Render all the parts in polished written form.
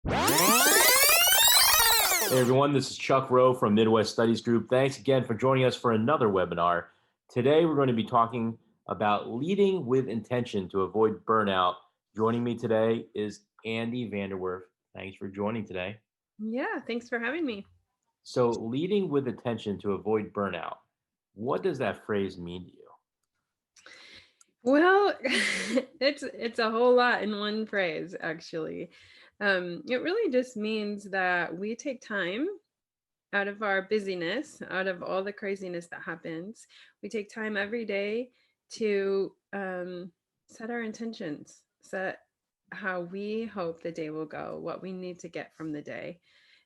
Hey everyone, this is Chuck Rowe from Midwest Studies Group. Thanks again for joining us for another webinar. Today we're going to be talking about leading with intention to avoid burnout. Joining me today is Annie Vander Werff. Thanks for joining today. Yeah, thanks for having me. So, leading with intention to avoid burnout, what does that phrase mean to you? Well, it's a whole lot in one phrase, actually. It really just means that we take time out of our busyness, out of all the craziness that happens. We take time every day to set our intentions, set how we hope the day will go, what we need to get from the day,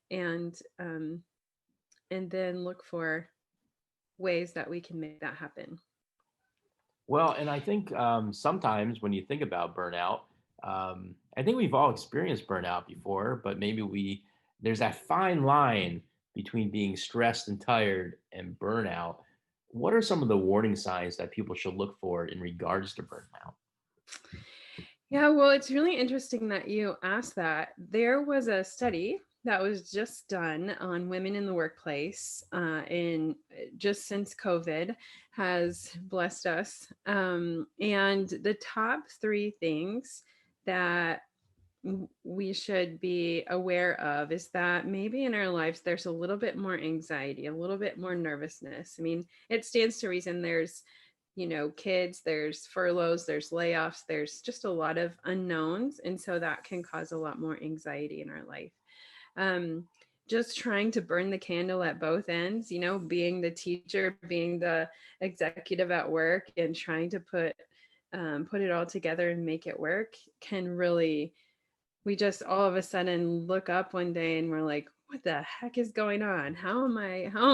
and um, and then look for ways that we can make that happen. Well, and I think sometimes when you think about burnout, I think we've all experienced burnout before, but maybe there's that fine line between being stressed and tired and burnout. What are some of the warning signs that people should look for in regards to burnout? Yeah, well, it's really interesting that you asked that. There was a study that was just done on women in the workplace in just since COVID has blessed us. And the top three things that we should be aware of is that maybe in our lives there's a little bit more anxiety, a little bit more nervousness. I mean, it stands to reason there's kids, there's furloughs, there's layoffs, there's just a lot of unknowns. And so that can cause a lot more anxiety in our life. Um, just trying to burn the candle at both ends, being the teacher, being the executive at work, and trying to put it all together and make it work can really, we just all of a sudden look up one day and we're like, what the heck is going on? How am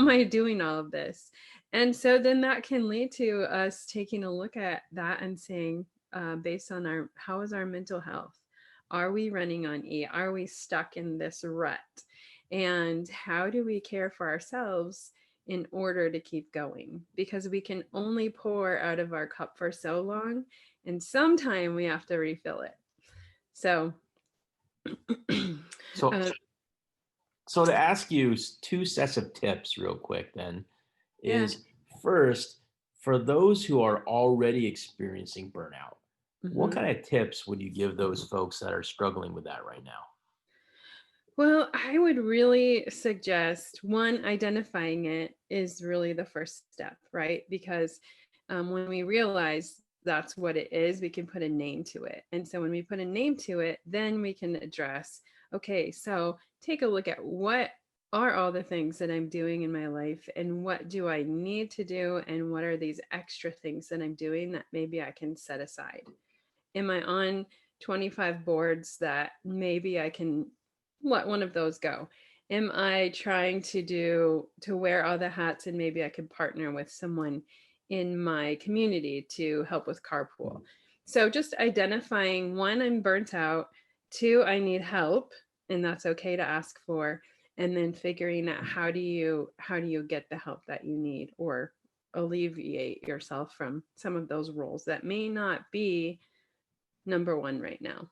I doing all of this? And so then that can lead to us taking a look at that and saying, based on how is our mental health? Are we running on E? Are we stuck in this rut? And how do we care for ourselves in order to keep going? Because we can only pour out of our cup for so long, and sometime we have to refill it. So So, uh, so to ask you two sets of tips real quick, then yeah. is first for those who are already experiencing burnout. What hmm kind of tips would you give those folks that are struggling with that right now? Well, I would really suggest one, identifying it is really the first step, right? Because when we realize that's what it is, we can put a name to it. And so when we put a name to it, then we can address, okay, so take a look at what are all the things that I'm doing in my life and what do I need to do and what are these extra things that I'm doing that maybe I can set aside. Am I on 25 boards that maybe I can let one of those go? Am I trying to wear all the hats and maybe I could partner with someone in my community to help with carpool? So just identifying, one, I'm burnt out, two, I need help, and that's okay to ask for, and then figuring out how do you get the help that you need or alleviate yourself from some of those roles that may not be number one right now.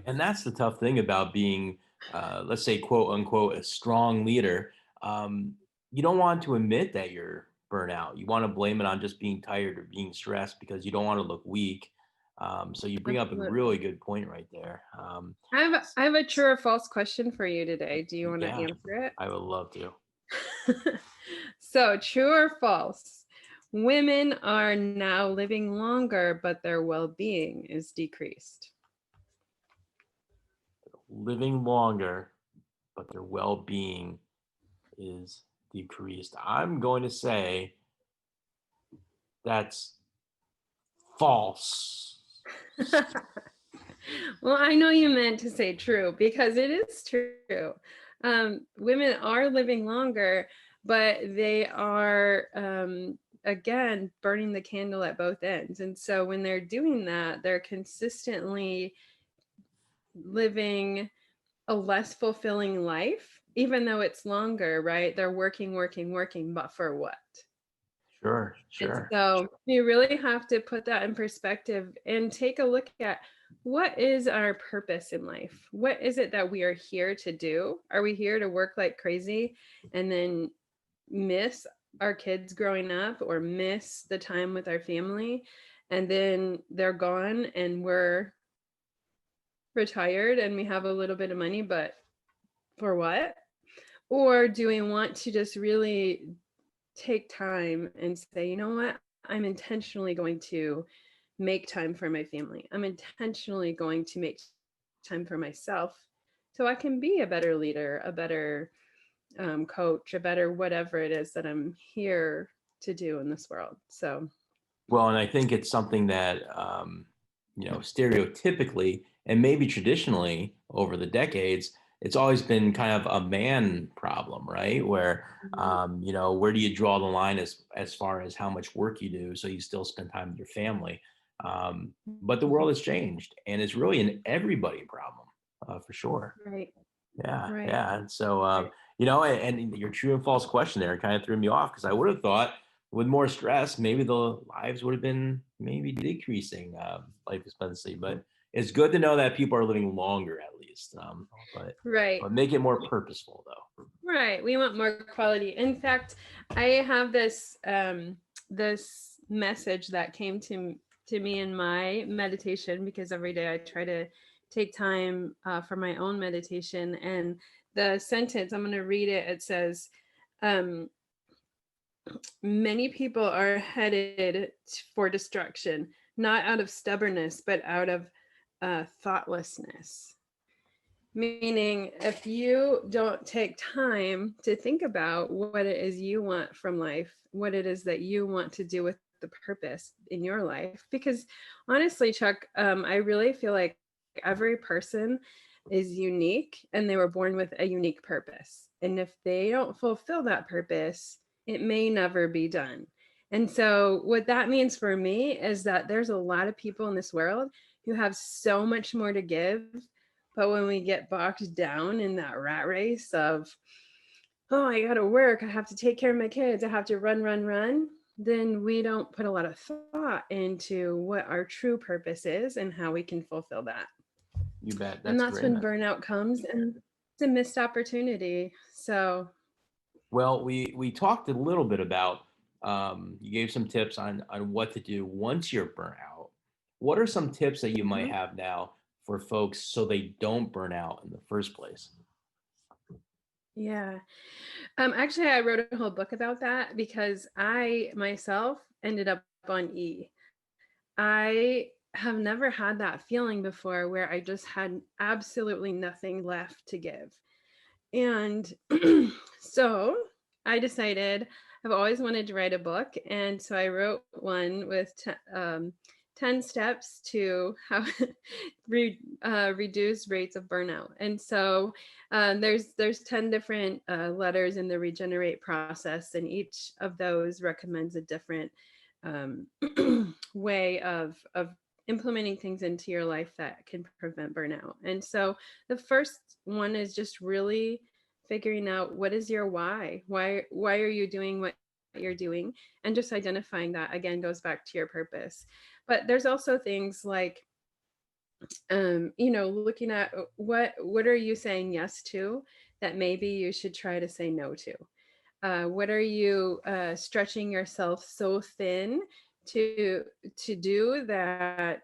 And that's the tough thing about being, let's say, quote unquote, a strong leader. Um, you don't want to admit that you're burnout. You want to blame it on just being tired or being stressed because you don't want to look weak. So you bring up a really Absolutely. good point right there. I have a true or false question for you today. Do you want to Yeah, answer I would love to. it? So, true or false? Women are now living longer, but their well-being is decreased. Living longer, but their well being is decreased. I'm going to say that's false. Well, I know you meant to say true because it is true. Women are living longer, but they are, again, burning the candle at both ends. And so when they're doing that, they're consistently living a less fulfilling life, even though it's longer, right? They're working, working, working, but for what? Sure, And sure. so you really have to put that in perspective and take a look at, what is our purpose in life? What is it that we are here to do? Are we here to work like crazy and then miss our kids growing up or miss the time with our family, and then they're gone and we're retired and we have a little bit of money, but for what? Or do we want to just really take time and say, you know what? I'm intentionally going to make time for my family. I'm intentionally going to make time for myself so I can be a better leader, a better coach, a better whatever it is that I'm here to do in this world. So, Well, and I think it's something that, stereotypically and maybe traditionally over the decades, it's always been kind of a man problem, right? Where, where do you draw the line as far as how much work you do so you still spend time with your family? But the world has changed, and it's really an everybody problem, for sure. right, Yeah, right, yeah. And so, right. and your true and false question there kind of threw me off because I would have thought with more stress, maybe the lives would have been maybe decreasing life expectancy. But it's good to know that people are living longer at least. Right. But make it more purposeful though. Right. We want more quality. In fact, I have this message that came to me in my meditation, because every day I try to take time for my own meditation. And the sentence, I'm going to read it. It says, um, many people are headed for destruction, not out of stubbornness, but out of thoughtlessness. Meaning, if you don't take time to think about what it is you want from life, what it is that you want to do with the purpose in your life, because honestly, Chuck, I really feel like every person is unique and they were born with a unique purpose. And if they don't fulfill that purpose, it may never be done. And so, what that means for me is that there's a lot of people in this world who have so much more to give, but when we get boxed down in that rat race of, oh, I got to work, I have to take care of my kids, I have to run, run, run, then we don't put a lot of thought into what our true purpose is and how we can fulfill that. You bet. And That's that's great, when man. burnout comes, and it's a missed opportunity. So, Well, we talked a little bit about you gave some tips on what to do once you're burnt out. What are some tips that you might mhm. have now for folks so they don't burn out in the first place? Yeah. Actually, I wrote a whole book about that because I myself ended up on E. I have never had that feeling before where I just had absolutely nothing left to give. And so I decided I've always wanted to write a book. And so I wrote one with 10 steps to how reduce rates of burnout. And so there's 10 different letters in the regenerate process, and each of those recommends a different um, way of implementing things into your life that can prevent burnout. And so the first one is just really figuring out what is your why. Why are you doing what you're doing? And just identifying that, again, goes back to your purpose. But there's also things like looking at what are you saying yes to that maybe you should try to say no to. What are you stretching yourself so thin to do that?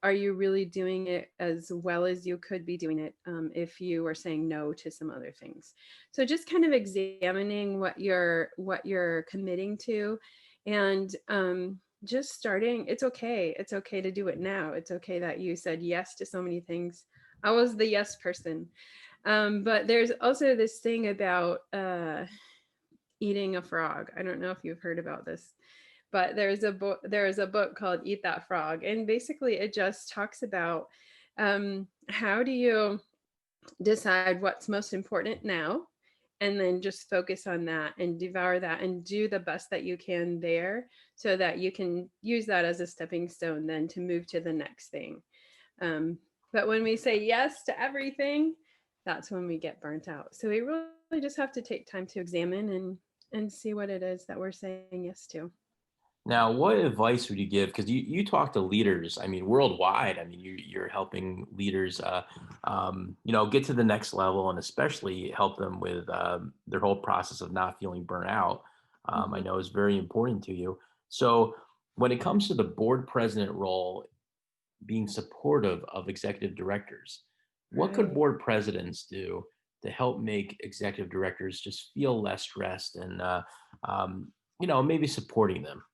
Are you really doing it as well as you could be doing it if you are saying no to some other things? So just kind of examining what you're committing to, and just starting. It's okay to do it now. It's okay that you said yes to so many things. I was the yes person. But there's also this thing about eating a frog. I don't know if you've heard about this, but there is a book called Eat That Frog, and basically it just talks about how do you decide what's most important now, and then just focus on that and devour that and do the best that you can there, so that you can use that as a stepping stone then to move to the next thing. um, but when we say yes to everything, that's when we get burnt out. So we really just have to take time to examine and see what it is that we're saying yes to. Now, what advice would you give? Because you talk to leaders, I mean, worldwide. I mean, you're helping leaders, get to the next level, and especially help them with their whole process of not feeling burnt out. I Mhm. know is very important to you. So, when it comes to the board president role, being supportive of executive directors, what could Right. board presidents do to help make executive directors just feel less stressed and, maybe supporting them?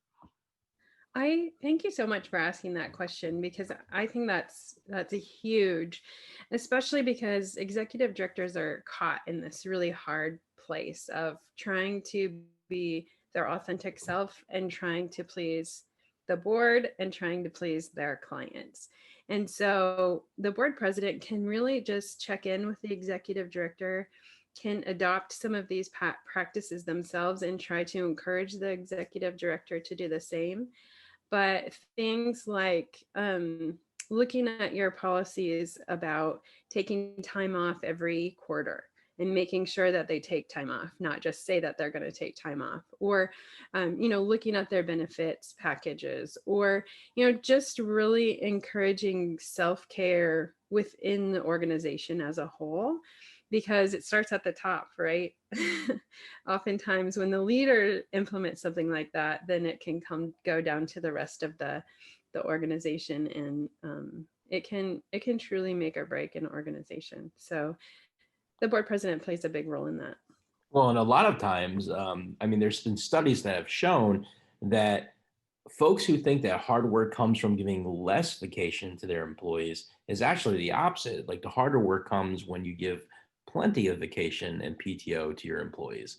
I thank you so much for asking that question because I think that's a huge, especially because executive directors are caught in this really hard place of trying to be their authentic self and trying to please the board and trying to please their clients. And so the board president can really just check in with the executive director, can adopt some of these practices themselves and try to encourage the executive director to do the same, but things like looking at your policies about taking time off every quarter and making sure that they take time off, not just say that they're going to take time off, or looking at their benefits packages, or just really encouraging self-care within the organization as a whole, because it starts at the top, right? Oftentimes when the leader implements something like that, then it can go down to the rest of the organization, and it can truly make or break an organization. So the board president plays a big role in that. Well, and a lot of times, I mean, there's been studies that have shown that folks who think that hard work comes from giving less vacation to their employees is actually the opposite. Like the harder work comes when you give plenty of vacation and PTO to your employees.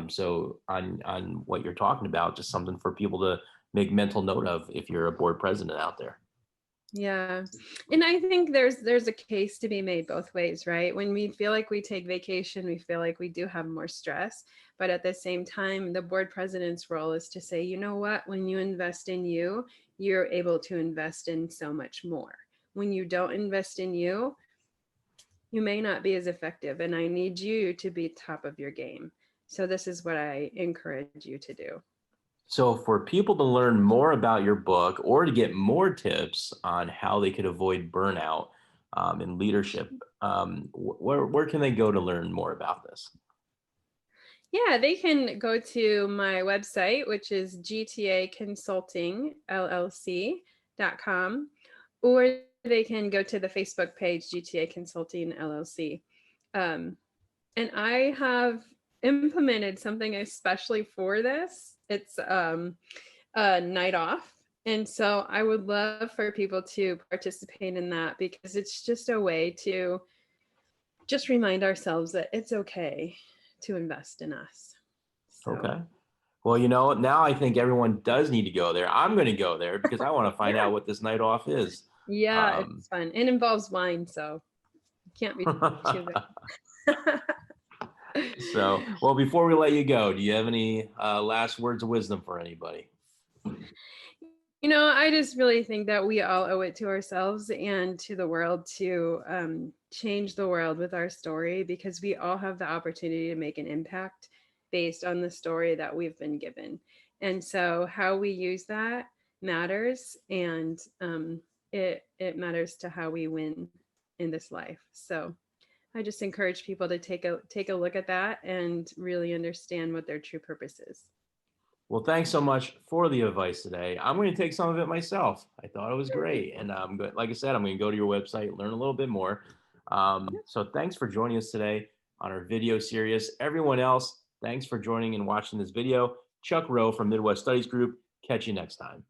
So on what you're talking about, just something for people to make mental note of if you're a board president out there. Yeah. And I think there's a case to be made both ways, right? When we feel like we take vacation, we feel like we do have more stress, but at the same time, the board president's role is to say, you know what, when you invest in you, you're able to invest in so much more. When you don't invest in you, you may not be as effective, and I need you to be top of your game. So this is what I encourage you to do. So, for people to learn more about your book or to get more tips on how they could avoid burnout in leadership, where can they go to learn more about this? Yeah, they can go to my website, which is gtaconsultingllc.com, or they can go to the Facebook page, GTA Consulting LLC. Um, and I have implemented something especially for this. It's a night off. And so I would love for people to participate in that, because it's just a way to just remind ourselves that it's okay to invest in us. So, Okay. Well, now I think everyone does need to go there. I'm going to go there because I want to find yeah, out what this night off is. yeah, Um, it's fun. It involves wine, so it can't be too bad. so, well, before we let you go, do you have any last words of wisdom for anybody? I just really think that we all owe it to ourselves and to the world to change the world with our story, because we all have the opportunity to make an impact based on the story that we've been given. And so, how we use that matters, and it matters to how we win in this life. So, I just encourage people to take a look at that and really understand what their true purpose is. Well, thanks so much for the advice today. I'm going to take some of it myself. I thought it was great. And I'm good. Like I said, I'm going to go to your website, learn a little bit more. So thanks for joining us today on our video series. Everyone else, thanks for joining and watching this video. Chuck Rowe from Midwest Studies Group. Catch you next time.